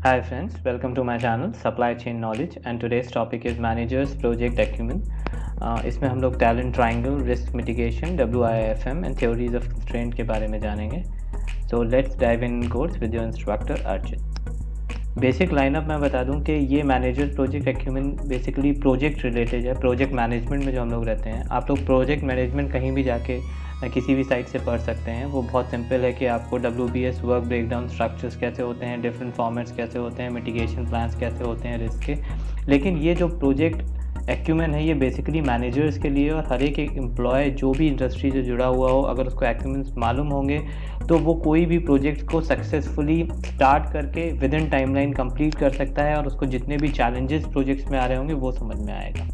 Hi friends, welcome to my channel Supply Chain Knowledge and today's topic is Managers Project Acumen. इसमें हम लोग talent triangle, risk mitigation, WIFM and theories of constraint के बारे में जानेंगे. So let's dive in course with your instructor Archit. Basic lineup मैं बता दूं कि ये managers project acumen basically project related है. प्रोजेक्ट मैनेजमेंट में जो हम लोग रहते हैं, आप लोग प्रोजेक्ट मैनेजमेंट कहीं भी जाके किसी भी साइट से पढ़ सकते हैं. वो बहुत सिंपल है कि आपको WBS वर्क ब्रेकडाउन स्ट्रक्चर्स कैसे होते हैं, डिफरेंट फॉर्मेट्स कैसे होते हैं, मिटिगेशन प्लान्स कैसे होते हैं रिस्क के. लेकिन ये जो प्रोजेक्ट एक्यूमेन है ये बेसिकली मैनेजर्स के लिए और हर एक एम्प्लॉय जो भी इंडस्ट्री से जुड़ा हुआ हो, अगर उसको एक्यूमेंस मालूम होंगे तो वो कोई भी प्रोजेक्ट को सक्सेसफुली स्टार्ट करके विद इन टाइमलाइन कंप्लीट कर सकता है और उसको जितने भी चैलेंजेस प्रोजेक्ट्स में आ रहे होंगे वो समझ में आएगा.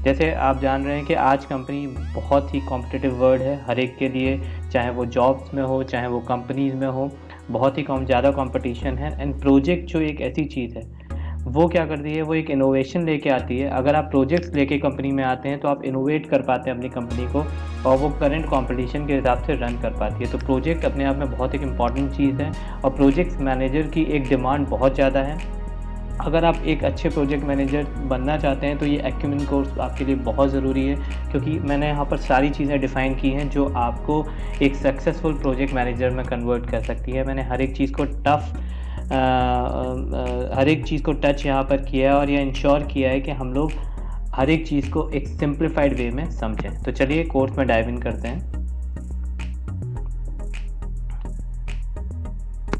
जैसे आप जान रहे हैं कि आज कंपनी बहुत ही कॉम्पिटिटिव वर्ल्ड है हर एक के लिए, चाहे वो जॉब्स में हो चाहे वो कंपनीज़ में हो, बहुत ही ज़्यादा कंपटीशन है. एंड प्रोजेक्ट जो एक ऐसी चीज़ है वो क्या करती है, वो एक इनोवेशन लेके आती है. अगर आप प्रोजेक्ट्स लेके कंपनी में आते हैं तो आप इनोवेट कर पाते हैं अपनी कंपनी को और वो करंट कंपटीशन के हिसाब से रन कर पाती है. तो प्रोजेक्ट अपने आप में बहुत एक इम्पॉर्टेंट चीज़ है और प्रोजेक्ट्स मैनेजर की एक डिमांड बहुत ज़्यादा है. अगर आप एक अच्छे प्रोजेक्ट मैनेजर बनना चाहते हैं तो ये एक्यूमेन कोर्स आपके लिए बहुत ज़रूरी है, क्योंकि मैंने यहाँ पर सारी चीज़ें डिफ़ाइन की हैं जो आपको एक सक्सेसफुल प्रोजेक्ट मैनेजर में कन्वर्ट कर सकती है. मैंने हर एक चीज़ को टच यहाँ पर किया है और ये इंश्योर किया है कि हम लोग हर एक चीज़ को एक सिंप्लीफाइड वे में समझें. तो चलिए कोर्स में डाइव इन करते हैं.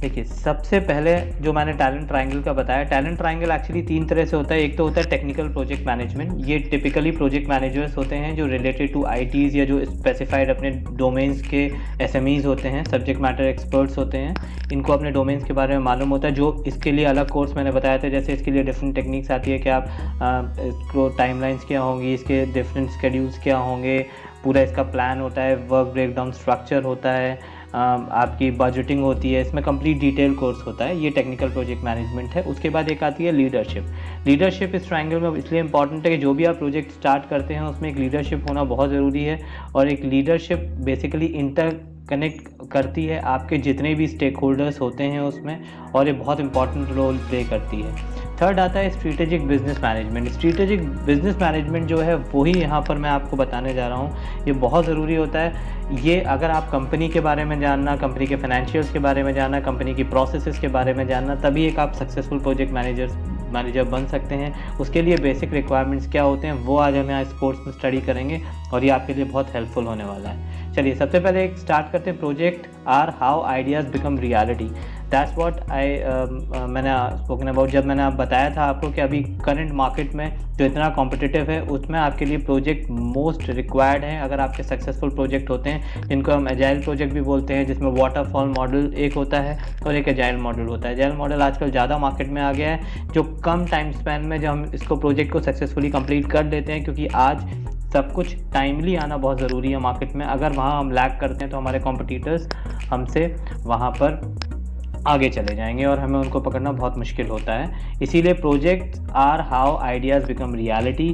देखिए, सबसे पहले जो मैंने टैलेंट ट्रायंगल का बताया, टैलेंट ट्रायंगल एक्चुअली 3 तरह से होता है. एक तो होता है टेक्निकल प्रोजेक्ट मैनेजमेंट. ये टिपिकली प्रोजेक्ट मैनेजर्स होते हैं जो रिलेटेड टू ITs या जो स्पेसिफाइड अपने डोमेन्स के SMEs होते हैं, सब्जेक्ट मैटर एक्सपर्ट्स होते हैं. इनको अपने डोमेन्स के बारे में मालूम होता है. जो इसके लिए अलग कोर्स मैंने बताया था, जैसे इसके लिए डिफरेंट टेक्निक्स आती है कि आप टाइमलाइंस क्या होंगी, इसके डिफरेंट स्केड्यूल्स क्या होंगे, पूरा इसका प्लान होता है, वर्क ब्रेकडाउन स्ट्रक्चर होता है, आपकी बजटिंग होती है. इसमें कंप्लीट डिटेल कोर्स होता है. ये टेक्निकल प्रोजेक्ट मैनेजमेंट है. उसके बाद एक आती है लीडरशिप. लीडरशिप इस ट्रायंगल में इसलिए इंपॉर्टेंट है कि जो भी आप प्रोजेक्ट स्टार्ट करते हैं उसमें एक लीडरशिप होना बहुत ज़रूरी है. और एक लीडरशिप बेसिकली इंटरकनेक्ट करती है आपके जितने भी स्टेक होल्डर्स होते हैं उसमें, और ये बहुत इंपॉर्टेंट रोल प्ले करती है. थर्ड आता है strategic business management. Strategic business management जो है वही यहाँ पर मैं आपको बताने जा रहा हूँ. ये बहुत ज़रूरी होता है. ये अगर आप कंपनी के बारे में जानना, कंपनी के फाइनेंशियल्स के बारे में जानना, कंपनी की प्रोसेसेस के बारे में जानना, तभी एक आप सक्सेसफुल प्रोजेक्ट मैनेजर बन सकते हैं. उसके लिए बेसिक रिक्वायरमेंट्स क्या होते हैं वो आज हम यहाँ इस कोर्स में स्टडी करेंगे और ये आपके लिए बहुत हेल्पफुल होने वाला है. चलिए सबसे पहले एक स्टार्ट करते हैं. Project are how ideas become reality. That's what मैंने स्पोकन अबाउट. जब मैंने आप बताया था आपको कि अभी करंट मार्केट में जो इतना कॉम्पिटिटिव है उसमें आपके लिए प्रोजेक्ट मोस्ट रिक्वायर्ड है. अगर आपके सक्सेसफुल प्रोजेक्ट होते हैं जिनको हम एजाइल प्रोजेक्ट भी बोलते हैं, जिसमें वाटरफॉल मॉडल एक होता है और एक एजाइल मॉडल होता है. एजाइल मॉडल आजकल ज़्यादा मार्केट में आ गया है, जो कम टाइम स्पैन में जब हम इसको प्रोजेक्ट को सक्सेसफुली कंप्लीट कर लेते हैं, क्योंकि आज सब कुछ टाइमली आना बहुत ज़रूरी है मार्केट में. अगर वहाँ हम लैग करते हैं तो हमारे कॉम्पिटिटर्स हमसे वहाँ पर आगे चले जाएंगे और हमें उनको पकड़ना बहुत मुश्किल होता है. इसीलिए projects are how ideas become reality.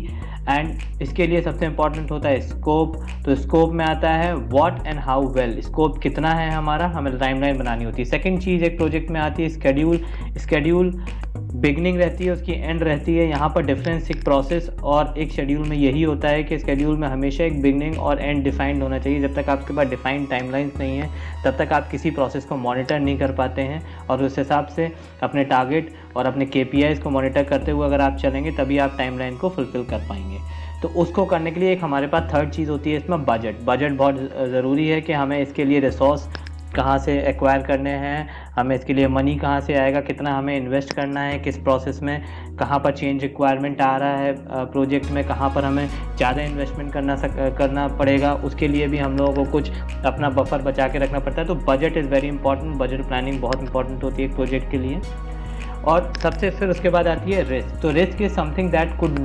And इसके लिए सबसे इंपॉर्टेंट होता है स्कोप. तो स्कोप में आता है what and how well. Scope कितना है हमारा, हमें टाइमलाइन बनानी होती है. सेकंड चीज़ एक प्रोजेक्ट में आती है स्केड्यूल. स्केड्यूल बिगनिंग रहती है, उसकी एंड रहती है. यहाँ पर डिफरेंस एक प्रोसेस और एक शेड्यूल में यही होता है कि स्केड्यूल में हमेशा एक बिगनिंग और एंड डिफाइंड होना चाहिए. जब तक आपके पास डिफाइंड टाइमलाइंस नहीं है तब तक आप किसी प्रोसेस को मॉनिटर नहीं कर पाते हैं, और उस हिसाब से अपने टारगेट और अपने KPIs को मॉनिटर करते हुए अगर आप चलेंगे तभी आप टाइमलाइन को फुलफिल कर पाएंगे. तो उसको करने के लिए एक हमारे पास थर्ड चीज़ होती है इसमें बजट. बजट बहुत ज़रूरी है कि हमें इसके लिए रिसोर्स कहाँ से एक्वायर करने हैं, हमें इसके लिए मनी कहाँ से आएगा, कितना हमें इन्वेस्ट करना है, किस प्रोसेस में कहाँ पर चेंज रिक्वायरमेंट आ रहा है प्रोजेक्ट में, कहाँ पर हमें ज़्यादा इन्वेस्टमेंट करना पड़ेगा. उसके लिए भी हम लोगों को कुछ अपना बफर बचा के रखना पड़ता है. तो budget is very important. Budget planning बहुत इंपॉर्टेंट होती है एक प्रोजेक्ट के लिए. और सबसे फिर उसके बाद आती है रिस्क. तो risk is something that could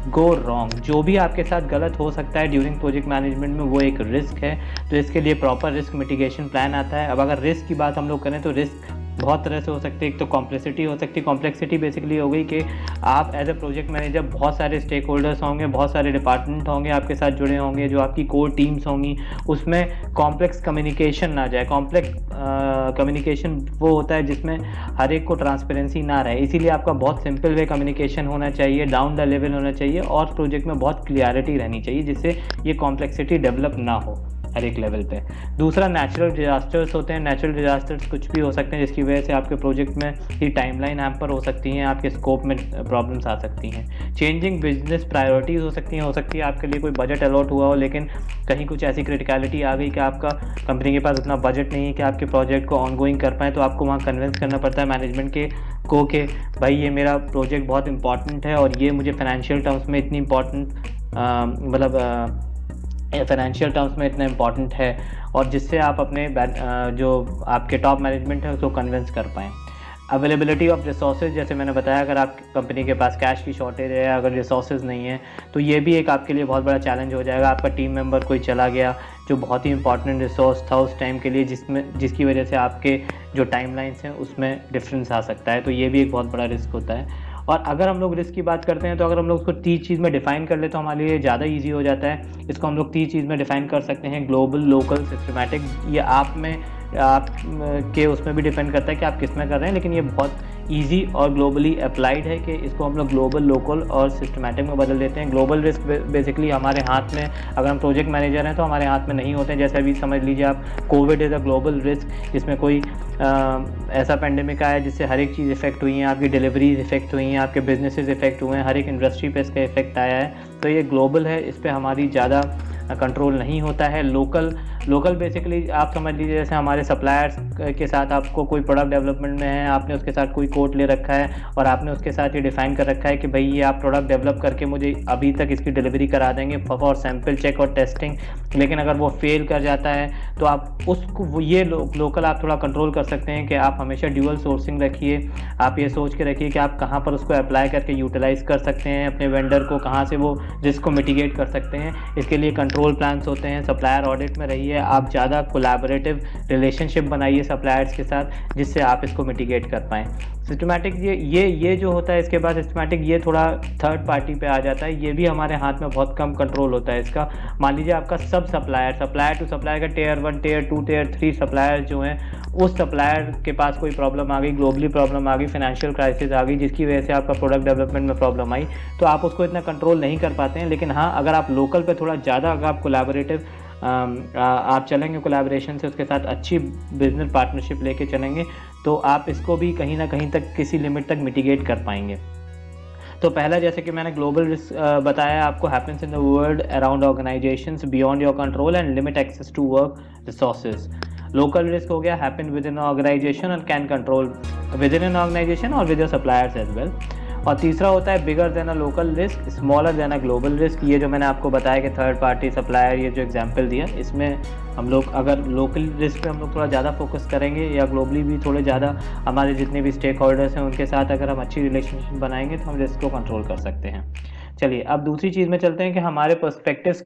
go wrong. जो भी आपके साथ गलत हो सकता है ड्यूरिंग प्रोजेक्ट मैनेजमेंट में वो एक रिस्क है. तो इसके लिए प्रॉपर रिस्क मिटिगेशन प्लान आता है. अब अगर रिस्क की बात हम लोग करें तो रिस्क बहुत तरह से हो सकती है। एक तो कॉम्प्लेक्सिटी हो सकती है। कॉम्प्लेक्सिटी बेसिकली हो गई कि आप एज अ प्रोजेक्ट मैनेजर बहुत सारे स्टेक होल्डर्स होंगे, बहुत सारे डिपार्टमेंट होंगे आपके साथ जुड़े होंगे, जो आपकी कोर टीम्स होंगी, उसमें कॉम्प्लेक्स कम्युनिकेशन ना जाए। कॉम्प्लेक्स कम्युनिकेशन वो होता है जिसमें हर एक को ट्रांसपेरेंसी ना रहे, इसीलिए आपका बहुत सिंपल वे कम्युनिकेशन होना चाहिए, डाउन द लेवल होना चाहिए, और प्रोजेक्ट में बहुत क्लियरिटी रहनी चाहिए जिससे ये कॉम्प्लेक्सिटी डेवलप ना हो हर एक लेवल पे। दूसरा नेचुरल डिजास्टर्स होते हैं। नेचुरल डिजास्टर्स कुछ भी हो सकते हैं जिसकी वजह से आपके प्रोजेक्ट में ये टाइमलाइन हैम्पर हो सकती हैं, आपके स्कोप में प्रॉब्लम्स आ सकती हैं। चेंजिंग बिजनेस प्रायोरिटीज़ हो सकती है आपके लिए कोई बजट अलॉट हुआ हो लेकिन कहीं कुछ ऐसी क्रिटिकलिटी आ गई कि आपका कंपनी के पास उतना बजट नहीं है कि आपके प्रोजेक्ट को ऑनगोइंग कर पाएँ, तो आपको वहाँ कन्विंस करना पड़ता है मैनेजमेंट के को कि भाई ये मेरा प्रोजेक्ट बहुत इंपॉर्टेंट है और ये मुझे फाइनेंशियल टर्म्स में इतनी इम्पॉर्टेंट फाइनेंशियल टर्म्स में इतना इम्पॉर्टेंट है, और जिससे आप अपने जो आपके टॉप मैनेजमेंट है उसको कन्विंस कर पाएँ। अवेलेबिलिटी ऑफ रिसोर्सेज, जैसे मैंने बताया, अगर आप कंपनी के पास कैश की शॉर्टेज है, अगर रिसोर्सेज नहीं है, तो ये भी एक आपके लिए बहुत बड़ा चैलेंज हो जाएगा। आपका टीम मेंबर कोई चला गया जो बहुत ही इंपॉर्टेंट रिसोर्स था उस टाइम के लिए, जिसकी वजह से आपके जो टाइमलाइंस हैं उसमें डिफरेंस आ सकता है, तो ये भी एक बहुत बड़ा रिस्क होता है। और अगर हम लोग रिस्क की बात करते हैं तो अगर हम लोग उसको 30 चीज़ में डिफाइन कर ले तो हमारे लिए ज़्यादा ईजी हो जाता है। इसको हम लोग 30 चीज़ में डिफाइन कर सकते हैं: ग्लोबल, लोकल, सिस्टमैटिक। ये आप के उसमें भी डिपेंड करता है कि आप किस में कर रहे हैं, लेकिन ये बहुत ईजी और ग्लोबली अप्लाइड है कि इसको हम लोग ग्लोबल, लोकल और सिस्टमैटिक में बदल देते हैं। ग्लोबल रिस्क बेसिकली हमारे हाथ में, अगर हम प्रोजेक्ट मैनेजर हैं तो हमारे हाथ में नहीं होते हैं। जैसे अभी समझ लीजिए आप, Covid is a global risk, जिसमें कोई ऐसा पेंडेमिक आया जिससे हर एक चीज़ इफेक्ट हुई है, आपकी डिलीवरीज इफेक्ट हुई हैं, आपके बिजनेसेस इफेक्ट हुए हैं, हर एक इंडस्ट्री पे इसका इफेक्ट आया है, तो ये ग्लोबल है, इस पर हमारी ज़्यादा कंट्रोल नहीं होता है। लोकल बेसिकली आप समझ लीजिए जैसे हमारे सप्लायर्स के साथ आपको कोई प्रोडक्ट डेवलपमेंट में है, आपने उसके साथ कोई कोट ले रखा है और आपने उसके साथ ये डिफाइन कर रखा है कि भाई ये आप प्रोडक्ट डेवलप करके मुझे अभी तक इसकी डिलीवरी करा देंगे फॉर सैम्पल चेक और टेस्टिंग, लेकिन अगर वो फेल कर जाता है तो आप उसको ये लोकल आप थोड़ा कंट्रोल कर सकते हैं कि आप हमेशा ड्यूअल सोर्सिंग रखिए। आप ये सोच के रखिए कि आप कहाँ पर उसको अप्लाई करके यूटिलाइज़ कर सकते हैं अपने वेंडर को, कहाँ से वो रिस्क को मिटिगेट कर सकते हैं। इसके लिए कंट्रोल प्लान्स होते हैं। सप्लायर ऑडिट में रहिए, आप ज़्यादा कोलैबोरेटिव रिलेशनशिप बनाइए सप्लायर्स के साथ, जिससे आप इसको मिटिगेट कर पाएँ। सिस्टमैटिक ये जो होता है, इसके बाद सिस्टमैटिक ये थोड़ा थर्ड पार्टी पे आ जाता है। ये भी हमारे हाथ में बहुत कम कंट्रोल होता है इसका। मान लीजिए आपका सब सप्लायर टू सप्लायर का टियर 1, टियर 2, टियर 3 सप्लायर जो हैं, उस सप्लायर के पास कोई प्रॉब्लम आ गई, ग्लोबली प्रॉब्लम आ गई, फाइनेंशियल क्राइसिस आ गई, जिसकी वजह से आपका प्रोडक्ट डेवलपमेंट में प्रॉब्लम आई, तो आप उसको इतना कंट्रोल नहीं कर पाते हैं। लेकिन हाँ, अगर आप लोकल पे थोड़ा ज़्यादा, अगर आप कोलैबोरेटिव आप चलेंगे कोलैबोरेशन से, उसके साथ अच्छी बिजनेस पार्टनरशिप लेके चलेंगे, तो आप इसको भी कहीं ना कहीं तक, किसी लिमिट तक मिटिगेट कर पाएंगे। तो पहला, जैसे कि मैंने ग्लोबल रिस्क बताया आपको, happens in the world around organisations beyond your control and limit access to work resources. Local risk हो गया, happen within organisation and can control within an organisation और with your suppliers as well. और तीसरा होता है bigger than a local risk, smaller than a global risk. ये जो मैंने आपको बताया कि थर्ड पार्टी सप्लायर, ये जो एग्जांपल दिया, इसमें हम लोग अगर लोकल रिस्क पे हम लोग थोड़ा ज़्यादा फोकस करेंगे, या ग्लोबली भी थोड़े ज़्यादा हमारे जितने भी स्टेक होल्डर्स हैं उनके साथ अगर हम अच्छी रिलेशनशिप बनाएंगे तो हम रिस्क को कंट्रोल कर सकते हैं। चलिए अब दूसरी चीज़ में चलते हैं कि हमारे पर्सपेक्टिव्स